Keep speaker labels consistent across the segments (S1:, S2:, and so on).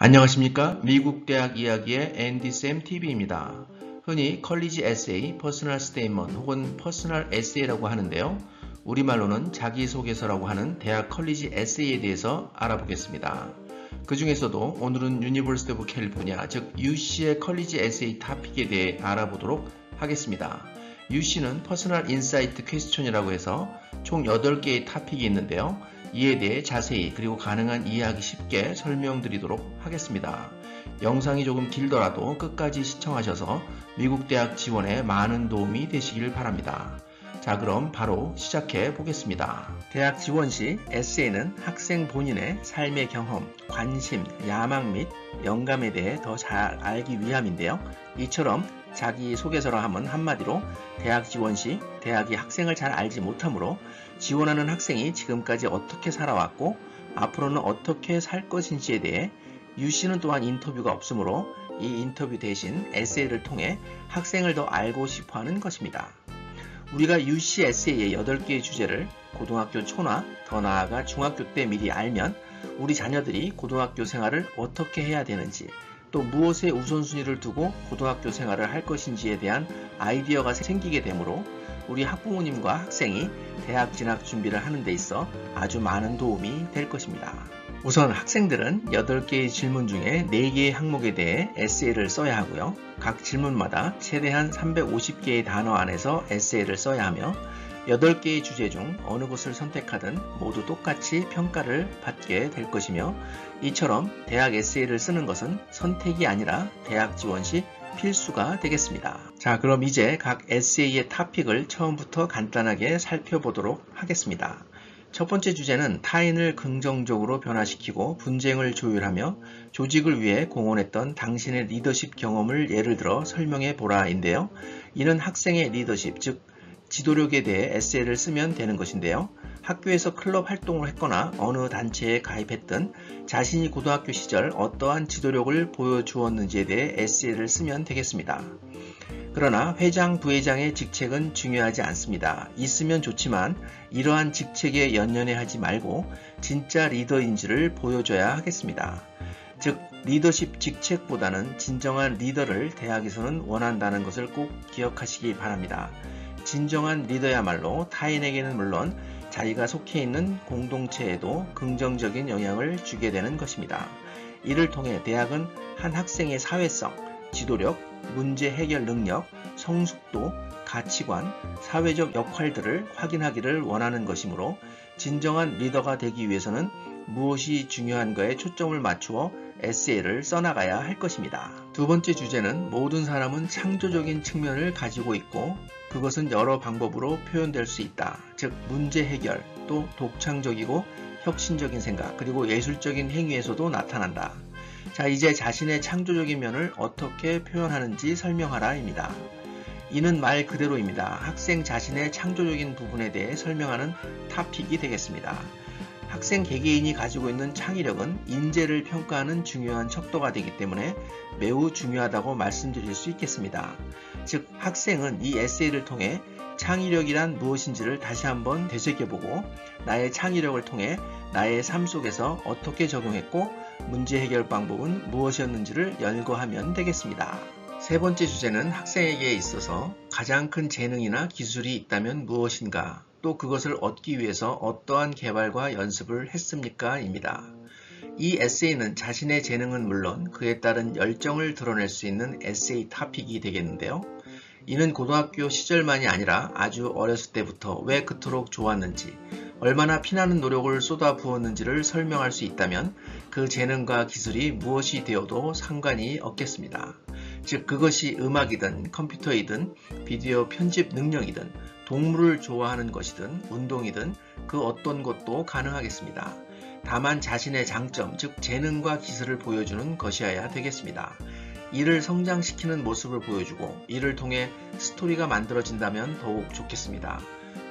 S1: 안녕하십니까? 미국 대학 이야기의 앤디쌤 TV입니다. 흔히 컬리지 에세이, 퍼스널 스테이먼트 혹은 퍼스널 에세이라고 하는데요. 우리말로는 자기소개서라고 하는 대학 컬리지 에세이에 대해서 알아보겠습니다. 그 중에서도 오늘은 유니버시티 오브 캘리포니아, 즉 UC의 컬리지 에세이 토픽에 대해 알아보도록 하겠습니다. UC는 퍼스널 인사이트 퀘스천이라고 해서 총 8개의 토픽이 있는데요. 이에 대해 자세히 그리고 가능한 이해하기 쉽게 설명드리도록 하겠습니다. 영상이 조금 길더라도 끝까지 시청하셔서 미국 대학 지원에 많은 도움이 되시길 바랍니다. 자, 그럼 바로 시작해 보겠습니다. 대학 지원 시 에세이는 학생 본인의 삶의 경험, 관심, 야망 및 영감에 대해 더 잘 알기 위함인데요. 이처럼 자기소개서라 하면 한마디로 대학 지원 시 대학이 학생을 잘 알지 못하므로 지원하는 학생이 지금까지 어떻게 살아왔고 앞으로는 어떻게 살 것인지에 대해 UC는 또한 인터뷰가 없으므로 이 인터뷰 대신 에세이를 통해 학생을 더 알고 싶어하는 것입니다. 우리가 UC 에세이의 8개의 주제를 고등학교 초나 더 나아가 중학교 때 미리 알면 우리 자녀들이 고등학교 생활을 어떻게 해야 되는지 또 무엇에 우선순위를 두고 고등학교 생활을 할 것인지에 대한 아이디어가 생기게 되므로 우리 학부모님과 학생이 대학 진학 준비를 하는 데 있어 아주 많은 도움이 될 것입니다. 우선 학생들은 8개의 질문 중에 4개의 항목에 대해 에세이를 써야 하고요. 각 질문마다 최대한 350개의 단어 안에서 에세이를 써야 하며 8개의 주제 중 어느 것을 선택하든 모두 똑같이 평가를 받게 될 것이며 이처럼 대학 에세이를 쓰는 것은 선택이 아니라 대학 지원 시 필수가 되겠습니다. 자, 그럼 이제 각 에세이의 토픽을 처음부터 간단하게 살펴보도록 하겠습니다. 첫 번째 주제는 타인을 긍정적으로 변화시키고 분쟁을 조율하며 조직을 위해 공헌했던 당신의 리더십 경험을 예를 들어 설명해 보라인데요. 이는 학생의 리더십, 즉 지도력에 대해 에세이를 쓰면 되는 것인데요. 학교에서 클럽 활동을 했거나 어느 단체에 가입했든 자신이 고등학교 시절 어떠한 지도력을 보여주었는지에 대해 에세이를 쓰면 되겠습니다. 그러나 회장, 부회장의 직책은 중요하지 않습니다. 있으면 좋지만 이러한 직책에 연연해하지 말고 진짜 리더인지를 보여줘야 하겠습니다. 즉 리더십 직책보다는 진정한 리더를 대학에서는 원한다는 것을 꼭 기억하시기 바랍니다. 진정한 리더야말로 타인에게는 물론 자기가 속해 있는 공동체에도 긍정적인 영향을 주게 되는 것입니다. 이를 통해 대학은 한 학생의 사회성, 지도력, 문제 해결 능력, 성숙도, 가치관, 사회적 역할들을 확인하기를 원하는 것이므로 진정한 리더가 되기 위해서는 무엇이 중요한가에 초점을 맞추어 에세이를 써나가야 할 것입니다. 두 번째 주제는 모든 사람은 창조적인 측면을 가지고 있고 그것은 여러 방법으로 표현될 수 있다. 즉 문제 해결, 또 독창적이고 혁신적인 생각, 그리고 예술적인 행위에서도 나타난다. 자, 이제 자신의 창조적인 면을 어떻게 표현하는지 설명하라입니다. 이는 말 그대로입니다. 학생 자신의 창조적인 부분에 대해 설명하는 토픽이 되겠습니다. 학생 개개인이 가지고 있는 창의력은 인재를 평가하는 중요한 척도가 되기 때문에 매우 중요하다고 말씀드릴 수 있겠습니다. 즉 학생은 이 에세이를 통해 창의력이란 무엇인지를 다시 한번 되새겨보고 나의 창의력을 통해 나의 삶 속에서 어떻게 적용했고 문제 해결 방법은 무엇이었는지를 열거하면 되겠습니다. 세 번째 주제는 학생에게 있어서 가장 큰 재능이나 기술이 있다면 무엇인가, 또 그것을 얻기 위해서 어떠한 개발과 연습을 했습니까? 입니다. 이 에세이는 자신의 재능은 물론 그에 따른 열정을 드러낼 수 있는 에세이 토픽이 되겠는데요. 이는 고등학교 시절만이 아니라 아주 어렸을 때부터 왜 그토록 좋았는지, 얼마나 피나는 노력을 쏟아 부었는지를 설명할 수 있다면 그 재능과 기술이 무엇이 되어도 상관이 없겠습니다. 즉 그것이 음악이든 컴퓨터이든 비디오 편집 능력이든 동물을 좋아하는 것이든 운동이든 그 어떤 것도 가능하겠습니다. 다만 자신의 장점, 즉 재능과 기술을 보여주는 것이어야 되겠습니다. 이를 성장시키는 모습을 보여주고 이를 통해 스토리가 만들어진다면 더욱 좋겠습니다.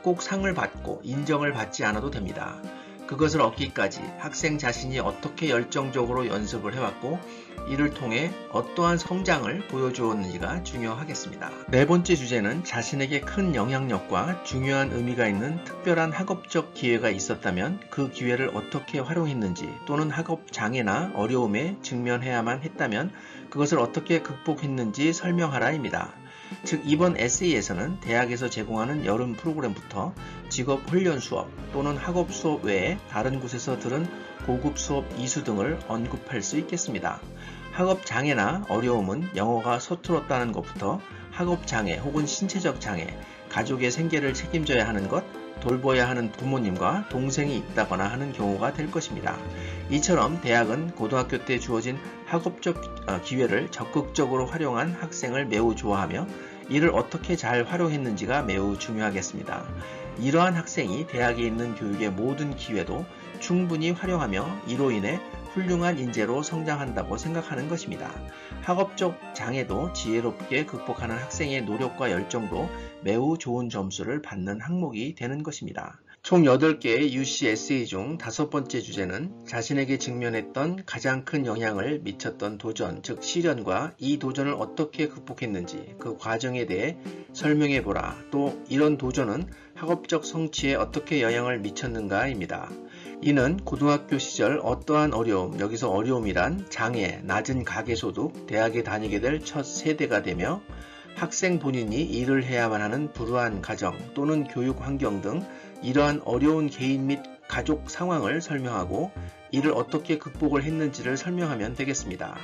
S1: 꼭 상을 받고 인정을 받지 않아도 됩니다. 그것을 얻기까지 학생 자신이 어떻게 열정적으로 연습을 해왔고 이를 통해 어떠한 성장을 보여주었는지가 중요하겠습니다. 네 번째 주제는 자신에게 큰 영향력과 중요한 의미가 있는 특별한 학업적 기회가 있었다면 그 기회를 어떻게 활용했는지 또는 학업 장애나 어려움에 직면해야만 했다면 그것을 어떻게 극복했는지 설명하라입니다. 즉 이번 에세이에서는 대학에서 제공하는 여름 프로그램부터 직업 훈련 수업 또는 학업 수업 외에 다른 곳에서 들은 고급 수업 이수 등을 언급할 수 있겠습니다. 학업 장애나 어려움은 영어가 서툴었다는 것부터 학업 장애 혹은 신체적 장애, 가족의 생계를 책임져야 하는 것, 돌봐야 하는 부모님과 동생이 있다거나 하는 경우가 될 것입니다. 이처럼 대학은 고등학교 때 주어진 학업적 기회를 적극적으로 활용한 학생을 매우 좋아하며 이를 어떻게 잘 활용했는지가 매우 중요하겠습니다. 이러한 학생이 대학에 있는 교육의 모든 기회도 충분히 활용하며 이로 인해 훌륭한 인재로 성장한다고 생각하는 것입니다. 학업적 장애도 지혜롭게 극복하는 학생의 노력과 열정도 매우 좋은 점수를 받는 항목이 되는 것입니다. 총 8개의 UC 에세이 중 5번째 주제는 자신에게 직면했던 가장 큰 영향을 미쳤던 도전, 즉 시련과 이 도전을 어떻게 극복했는지 그 과정에 대해 설명해보라. 또 이런 도전은 학업적 성취에 어떻게 영향을 미쳤는가입니다. 이는 고등학교 시절 어떠한 어려움, 여기서 어려움이란 장애, 낮은 가계소득, 대학에 다니게 될 첫 세대가 되며 학생 본인이 일을 해야만 하는 불우한 가정 또는 교육 환경 등 이러한 어려운 개인 및 가족 상황을 설명하고 이를 어떻게 극복을 했는지를 설명하면 되겠습니다.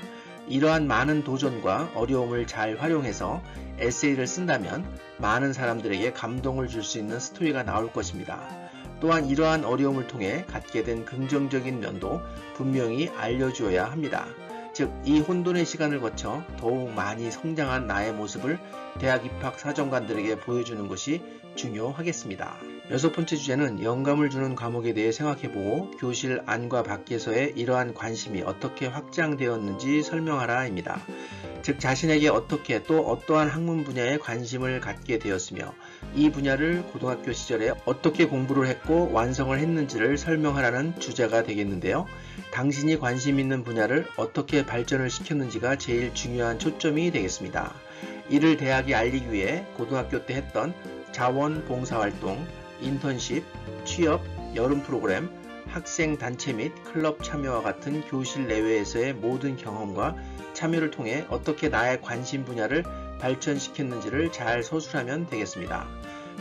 S1: 이러한 많은 도전과 어려움을 잘 활용해서 에세이를 쓴다면 많은 사람들에게 감동을 줄 수 있는 스토리가 나올 것입니다. 또한 이러한 어려움을 통해 갖게 된 긍정적인 면도 분명히 알려주어야 합니다. 즉, 이 혼돈의 시간을 거쳐 더욱 많이 성장한 나의 모습을 대학 입학 사정관들에게 보여주는 것이 중요하겠습니다. 6번째 주제는 영감을 주는 과목에 대해 생각해보고 교실 안과 밖에서의 이러한 관심이 어떻게 확장되었는지 설명하라입니다. 즉 자신에게 어떻게 또 어떠한 학문 분야에 관심을 갖게 되었으며 이 분야를 고등학교 시절에 어떻게 공부를 했고 완성을 했는지를 설명하라는 주제가 되겠는데요. 당신이 관심 있는 분야를 어떻게 발전을 시켰는지가 제일 중요한 초점이 되겠습니다. 이를 대학에 알리기 위해 고등학교 때 했던 자원봉사활동, 인턴십, 취업, 여름 프로그램, 학생 단체 및 클럽 참여와 같은 교실 내외에서의 모든 경험과 참여를 통해 어떻게 나의 관심 분야를 발전시켰는지를 잘 서술하면 되겠습니다.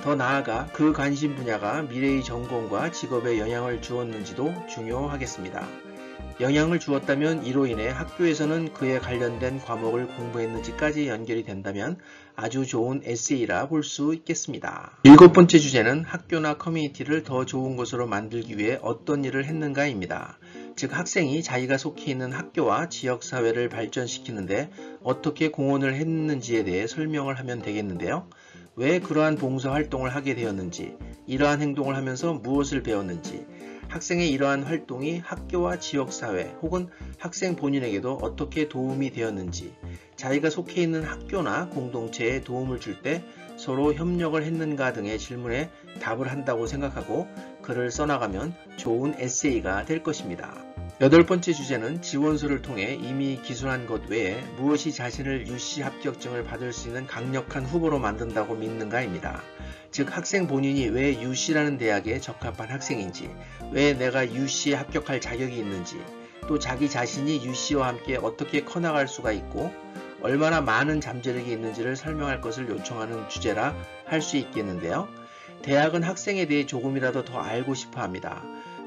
S1: 더 나아가 그 관심 분야가 미래의 전공과 직업에 영향을 주었는지도 중요하겠습니다. 영향을 주었다면 이로 인해 학교에서는 그에 관련된 과목을 공부했는지까지 연결이 된다면 아주 좋은 에세이라 볼 수 있겠습니다. 7번째 주제는 학교나 커뮤니티를 더 좋은 곳으로 만들기 위해 어떤 일을 했는가입니다. 즉 학생이 자기가 속해 있는 학교와 지역사회를 발전시키는데 어떻게 공헌을 했는지에 대해 설명을 하면 되겠는데요. 왜 그러한 봉사활동을 하게 되었는지, 이러한 행동을 하면서 무엇을 배웠는지, 학생의 이러한 활동이 학교와 지역사회 혹은 학생 본인에게도 어떻게 도움이 되었는지, 자기가 속해 있는 학교나 공동체에 도움을 줄 때 서로 협력을 했는가 등의 질문에 답을 한다고 생각하고 글을 써나가면 좋은 에세이가 될 것입니다. 8번째 주제는 지원서를 통해 이미 기술한 것 외에 무엇이 자신을 UC 합격증을 받을 수 있는 강력한 후보로 만든다고 믿는가입니다. 즉 학생 본인이 왜 UC라는 대학에 적합한 학생인지, 왜 내가 UC에 합격할 자격이 있는지, 또 자기 자신이 UC와 함께 어떻게 커나갈 수가 있고 얼마나 많은 잠재력이 있는지를 설명할 것을 요청하는 주제라 할 수 있겠는데요. 대학은 학생에 대해 조금이라도 더 알고 싶어 합니다.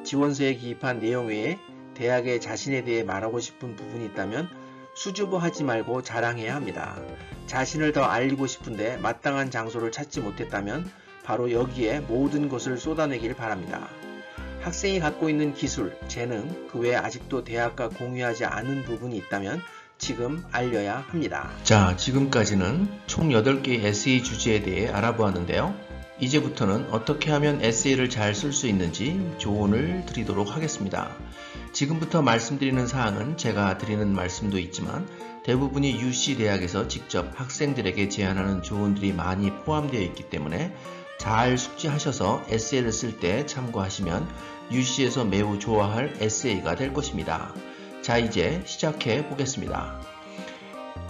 S1: 지원서에 기입한 내용 외에 대학에 자신에 대해 말하고 싶은 부분이 있다면 수줍어하지 말고 자랑해야 합니다. 자신을 더 알리고 싶은데 마땅한 장소를 찾지 못했다면 바로 여기에 모든 것을 쏟아내길 바랍니다. 학생이 갖고 있는 기술, 재능, 그 외에 아직도 대학과 공유하지 않은 부분이 있다면 지금 알려야 합니다. 자, 지금까지는 총 8개의 에세이 주제에 대해 알아보았는데요. 이제부터는 어떻게 하면 에세이를 잘 쓸 수 있는지 조언을 드리도록 하겠습니다. 지금부터 말씀드리는 사항은 제가 드리는 말씀도 있지만 대부분이 UC 대학에서 직접 학생들에게 제안하는 조언들이 많이 포함되어 있기 때문에 잘 숙지하셔서 에세이를 쓸 때 참고하시면 UC에서 매우 좋아할 에세이가 될 것입니다. 자, 이제 시작해 보겠습니다.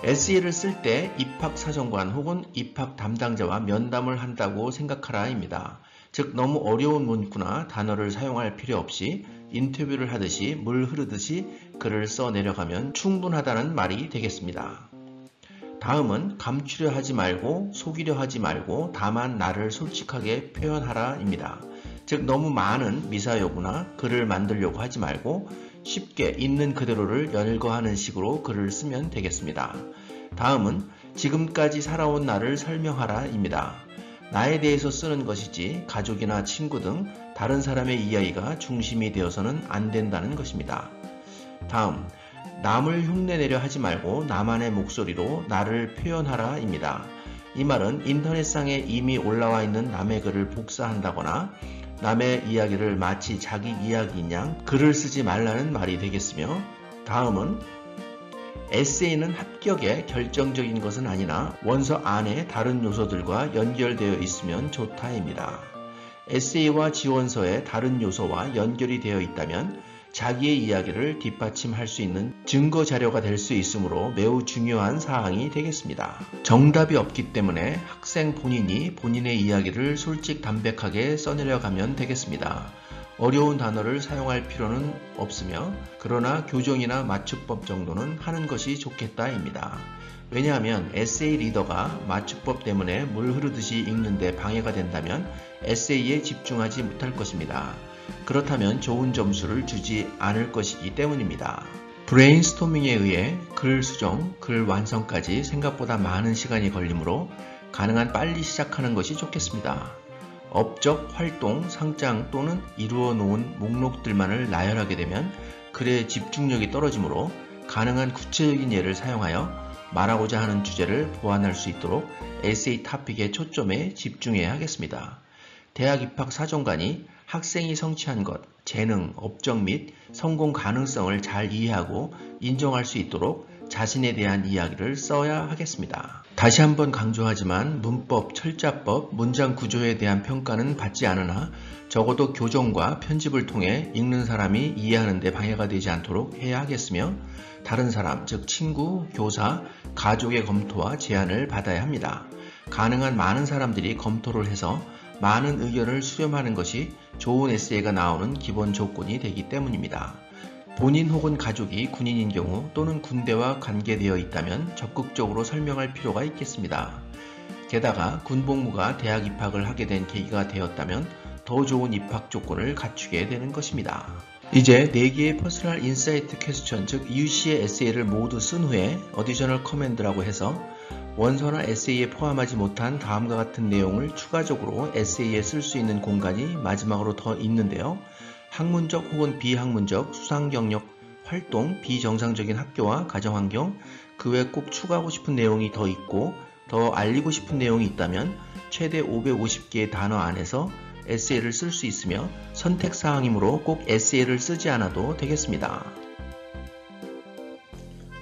S1: 에세이를 쓸 때 입학사정관 혹은 입학 담당자와 면담을 한다고 생각하라입니다. 즉 너무 어려운 문구나 단어를 사용할 필요 없이 인터뷰를 하듯이 물 흐르듯이 글을 써 내려가면 충분하다는 말이 되겠습니다. 다음은 감추려 하지 말고 속이려 하지 말고 다만 나를 솔직하게 표현하라입니다. 즉 너무 많은 미사여구나 글을 만들려고 하지 말고 쉽게 있는 그대로를 열거하는 식으로 글을 쓰면 되겠습니다. 다음은 지금까지 살아온 나를 설명하라입니다. 나에 대해서 쓰는 것이지 가족이나 친구 등 다른 사람의 이야기가 중심이 되어서는 안 된다는 것입니다. 다음, 남을 흉내내려 하지 말고 나만의 목소리로 나를 표현하라입니다. 이 말은 인터넷상에 이미 올라와 있는 남의 글을 복사한다거나 남의 이야기를 마치 자기 이야기인 양 글을 쓰지 말라는 말이 되겠으며, 다음은 에세이는 합격에 결정적인 것은 아니나 원서 안에 다른 요소들과 연결되어 있으면 좋다입니다. 에세이와 지원서의 다른 요소와 연결이 되어 있다면 자기의 이야기를 뒷받침할 수 있는 증거 자료가 될 수 있으므로 매우 중요한 사항이 되겠습니다. 정답이 없기 때문에 학생 본인이 본인의 이야기를 솔직담백하게 써내려가면 되겠습니다. 어려운 단어를 사용할 필요는 없으며 그러나 교정이나 맞춤법 정도는 하는 것이 좋겠다입니다. 왜냐하면 에세이 리더가 맞춤법 때문에 물 흐르듯이 읽는데 방해가 된다면 에세이에 집중하지 못할 것입니다. 그렇다면 좋은 점수를 주지 않을 것이기 때문입니다. 브레인스토밍에 의해 글 수정, 글 완성까지 생각보다 많은 시간이 걸리므로 가능한 빨리 시작하는 것이 좋겠습니다. 업적, 활동, 상장 또는 이루어 놓은 목록들만을 나열하게 되면 글의 집중력이 떨어지므로 가능한 구체적인 예를 사용하여 말하고자 하는 주제를 보완할 수 있도록 에세이 토픽의 초점에 집중해야 하겠습니다. 대학 입학 사정관이 학생이 성취한 것, 재능, 업적 및 성공 가능성을 잘 이해하고 인정할 수 있도록 자신에 대한 이야기를 써야 하겠습니다. 다시 한번 강조하지만 문법, 철자법, 문장 구조에 대한 평가는 받지 않으나 적어도 교정과 편집을 통해 읽는 사람이 이해하는 데 방해가 되지 않도록 해야 하겠으며 다른 사람, 즉 친구, 교사, 가족의 검토와 제안을 받아야 합니다. 가능한 많은 사람들이 검토를 해서 많은 의견을 수렴하는 것이 좋은 에세이가 나오는 기본 조건이 되기 때문입니다. 본인 혹은 가족이 군인인 경우 또는 군대와 관계되어 있다면 적극적으로 설명할 필요가 있겠습니다. 게다가 군복무가 대학 입학을 하게 된 계기가 되었다면 더 좋은 입학 조건을 갖추게 되는 것입니다. 이제 4개의 퍼스널 인사이트 퀘스천, 즉 UC의 에세이를 모두 쓴 후에 어디셔널 커맨드라고 해서 원서나 에세이에 포함하지 못한 다음과 같은 내용을 추가적으로 에세이에 쓸 수 있는 공간이 마지막으로 더 있는데요. 학문적 혹은 비학문적 수상경력 활동, 비정상적인 학교와 가정환경, 그 외 꼭 추가하고 싶은 내용이 더 있고 더 알리고 싶은 내용이 있다면 최대 550개의 단어 안에서 에세이를 쓸 수 있으며 선택사항이므로 꼭 에세이를 쓰지 않아도 되겠습니다.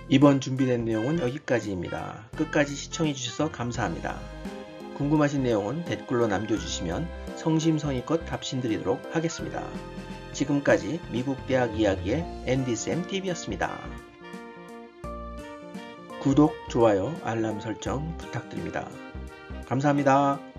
S1: 이번 준비된 내용은 여기까지입니다. 끝까지 시청해주셔서 감사합니다. 궁금하신 내용은 댓글로 남겨주시면 성심성의껏 답신드리도록 하겠습니다. 지금까지 미국 대학 이야기의 앤디쌤 TV였습니다. 구독, 좋아요, 알람 설정 부탁드립니다. 감사합니다.